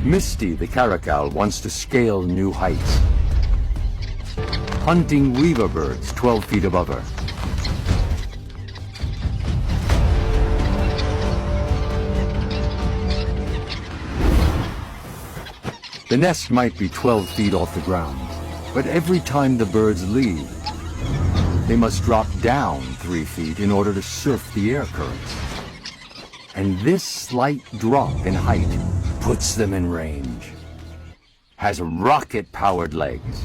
Misty the caracal wants to scale new heights, hunting weaver birds 12 feet above her. The nest might be 12 feet off the ground, but every time the birds leave, they must drop down 3 feet in order to surf the air currents. And this slight drop in height puts them in range. Has rocket-powered legs.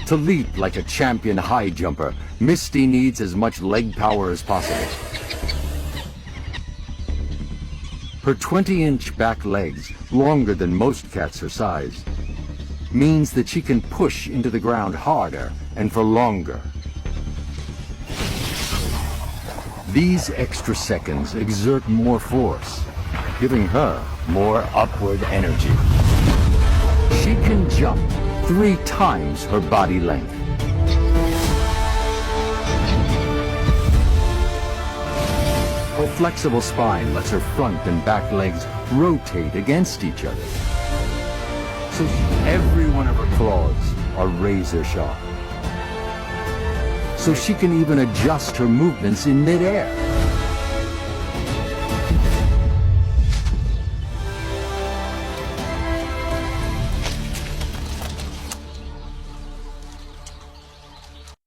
To leap like a champion high jumper, Misty needs as much leg power as possible. Her 20-inch back legs, longer than most cats her size, means that she can push into the ground harder and for longer. These extra seconds exert more force, giving her more upward energy. She can jump 3 times her body length. Her flexible spine lets her front and back legs rotate against each other. So every one of her claws are razor sharp. So she can even adjust her movements in midair.